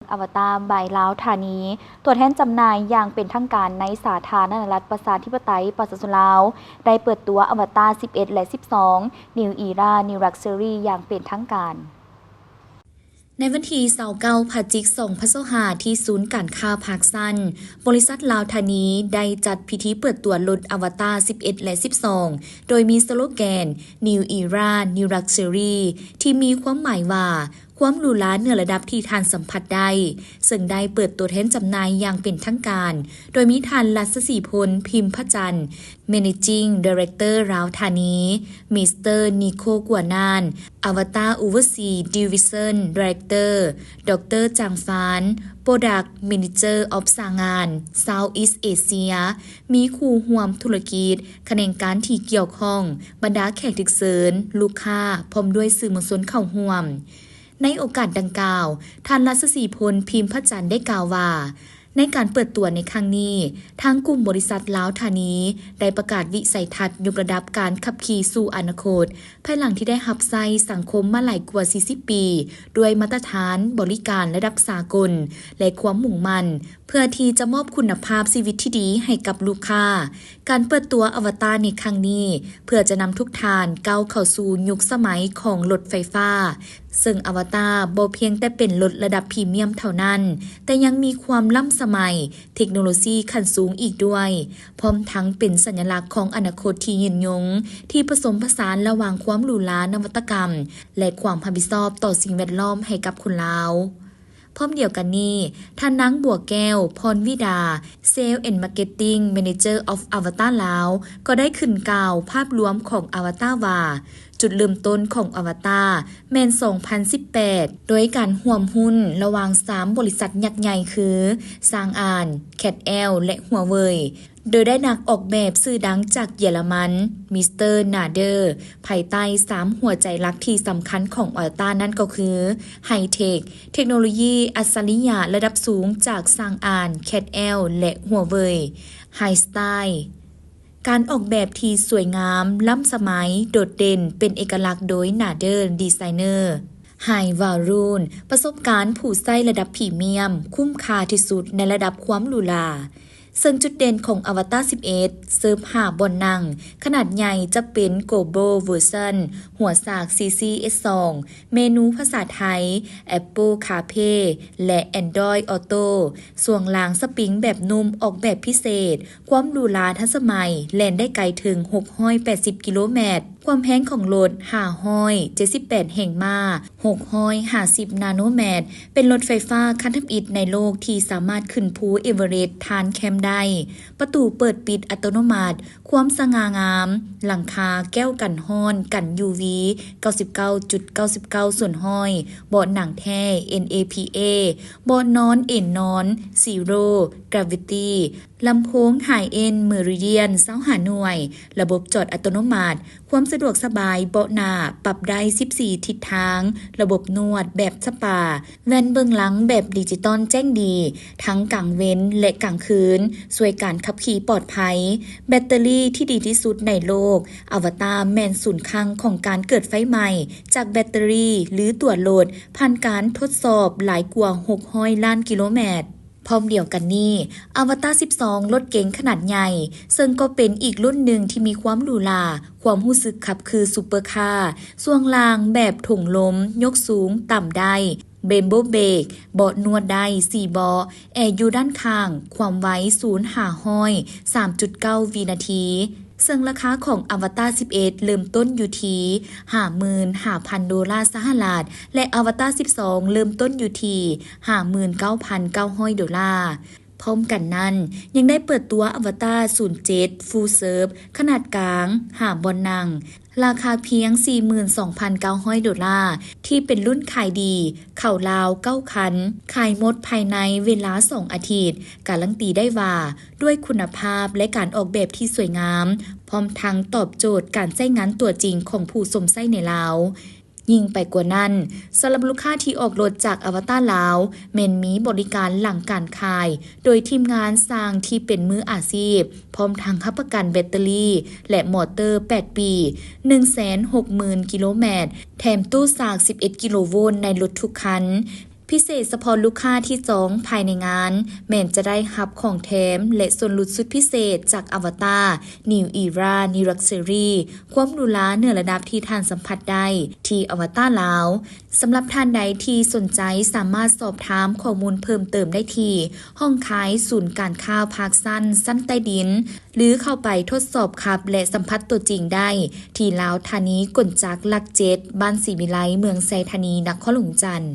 อวตารบายลาวธานี ตัวแทนจำหน่ายอย่างเป็นทางการในสาธารณรัฐประชาธิปไตยปชลาว ได้เปิดตัวอวตาร 11 และ 12 New Era New Luxury อย่างเป็นทางการในวันที่29 พฤศจิกายน 2025 ที่ศูนย์การค้าภาคสั้นบริษัทลาวธานีได้จัดพิธีเปิดตัวรถอวตาร 11 และ 12 โดยมีสโลแกน New Era New Luxury ที่มีความหมายว่าความหรูหราเหนือระดับที่ท่านสัมผัสได้ซึ่งได้เปิดตัวแทนจำหน่ายอย่างเป็นทางการโดยมีท่านรัศสีพลพิมพ์พจันทร์ Managing Director ลาวธานีมิสเตอร์นิโคกัวนานอวตาร Overseas Division Director ดร.จางฟาน Product Manager of สางาน Southeast Asia มีคู่ร่วมธุรกิจแขนงการที่เกี่ยวข้องบรรดาแขกที่เชิญลูกค้าพร้อมด้วยสื่อมวลชนเข้าร่วมในโอกาสดังกล่าวท่านรัศสีพลพิมพ์พจันทร์ได้กล่าวว่าในการเปิดตัวในครั้งนี้ทางกลุ่มบริษัทลาวธานีได้ประกาศวิสัยทัศน์ยกระดับการขับขี่สู่อนาคตภายหลังที่ได้รับใช้สังคมมาหลายกว่า 40 ปีด้วยมาตรฐานบริการระดับสากลและความมุ่งมั่นเพื่อที่จะมอบคุณภาพชีวิตที่ดีให้กับลูกค้าการเปิดตัวอวตารในครั้งนี้เพื่อจะนำทุกท่านก้าวเข้าสู่ยุคสมัยของรถไฟฟ้าซึ่งอวตารบ่เพียงแต่เป็นรถระดับพรีเมียมเท่านั้นแต่ยังมีความล้ำสมัยเทคโนโลยีขั้นสูงอีกด้วยพร้อมทั้งเป็นสัญลักษณ์ของอนาคตที่ยืนยงที่ผสมผสานระหว่างความหรูหรานวัตกรรมและความรับผิดชอบต่อสิ่งแวดล้อมให้กับคนลาวพร้อมเดียวกันนี้ท่านนางบัวแก้วพรวิดา Sales and Marketing Manager of Avatar ลาวก็ได้ขึ้นกล่าวภาพรวมของอวตารว่าจุดเริ่มต้นของอวตารแมน 2018 โดยการร่วมหุ้นระหว่าง 3 บริษัทยักษ์ใหญ่คือซางอาน CATL และหัวเว่ยโดยได้นักออกแบบชื่อดังจากเยอรมันมิสเตอร์นาเดอร์ภายใต้ 3 หัวใจหลักที่สำคัญของอวตารนั่นก็คือไฮเทคเทคโนโลยีอัจฉริยะระดับสูงจากซางอาน CATL และหัวเว่ยไฮสไตล์การออกแบบที่สวยงามล้ำสมัยโดดเด่นเป็นเอกลักษณ์โดยนาเดอร์ดีไซเนอร์ไฮวารูนประสบการณ์ผู้ใช้ระดับพรีเมียมคุ้มค่าที่สุดในระดับความหรูหราซึ่งจุดเด่นของอวตาร 11 เซิร์ฟ5 บนนั่งขนาดใหญ่จะเป็น Global Version หัวสาก CCS2 เมนูภาษาไทย Apple CarPlay และ Android Auto ส่วงล่างสปริงแบบนุ่มออกแบบพิเศษความหรูหราทันสมัยแล่นได้ไกลถึง680 กิโลเมตรความแพงของรถ578 แห่งม้า650 นาโนเมตรเป็นรถไฟฟ้าคันทำอิฐในโลกที่สามารถขึ้นภูเอเวอเรสต์ทานแคมป์ได้ประตูเปิดปิดอัตโนมัติความสง่างามหลังคาแก้วกันฮ้อนกัน UV 99.99 ส่วนห้อยเบาะหนังแท้ NAPA เบาะนอนเอนนอน Zero Gravity ลำโพง High End Meridian 25 หน่วยระบบจอดอัตโนมัติความสะดวกสบายเบาะหน้าปรับได้ 14 ทิศทางระบบนวดแบบสปาแว่นเบื้องหลังแบบดิจิตอลแจ้งดีทั้งกลางเว้นและกลางคืนช่วยการขับขี่ปลอดภัยแบตเตอรี่ที่ดีที่สุดในโลกอวตารแมนศูนย์กลางของการเกิดไฟใหม่จากแบตเตอรี่หรือตัวโหลดผ่านการทดสอบหลายกว่า600 ล้านกิโลเมตรพร้อมเดียวกันนี้อวตาร 12 รถเก๋งขนาดใหญ่ซึ่งก็เป็นอีกรุ่นหนึ่งที่มีความหรูหราความรู้สึกขับคือซุปเปอร์คาร์ส่วงล่างแบบถุงลมยกสูงต่ำได้เบมโบเบรกเบาะนวดได้4เบาะแอร์อยู่ด้านข้างความไว้0 3.9 วินาทีซึ่งราคาของอวตาร 11 เริ่มต้นอยู่ที่ 55,000 ดอลลาร์สหรัฐและอวตาร 12 เริ่มต้นอยู่ที่ 59,900 ดอลลาร์พร้อมกันนั้นยังได้เปิดตัวอวตาร 07 Full Serve ขนาดกลาง5 บนนั่งราคาเพียง 42,900 ดอลลาร์ที่เป็นรุ่นขายดีเข้าลาว9คันขายหมดภายในเวลา2 อาทิตย์การันตีได้ว่าด้วยคุณภาพและการออกแบบที่สวยงามพร้อมทั้งตอบโจทย์การใช้งานตัวจริงของผู้สวมใช้ในลาวยิ่งไปกว่านั้นสำหรับลูกค้าที่ออกรถจากอวตารลาวแม่นมีบริการหลังการขายโดยทีมงานสร้างที่เป็นมืออาชีพพร้อมทั้งรับประกันแบตเตอรี่และมอเตอร์8 ปี 160,000 กิโลเมตรแถมตู้สาก11 กิโลโวลต์ในรถทุกคัน พิเศษเฉพาะลูกค้าที่จองภายในงานแม้นจะได้รับของแถมและส่วนลดสุดพิเศษจากอวตาร New Era New Luxury ความหรูหราเหนือระดับที่ท่านสัมผัสได้ที่อวตารลาวสำหรับท่านใดที่สนใจสามารถสอบถามข้อมูลเพิ่มเติมได้ที่ห้องขายศูนย์การค้าภาคสั้นใต้ดินหรือเข้าไปทดสอบขับและสัมผัสตัวจริงได้ที่ลาวธานีกลจักรหลัก7บ้านศรีวิไลเมืองไซธานีนครหลวงจันทน์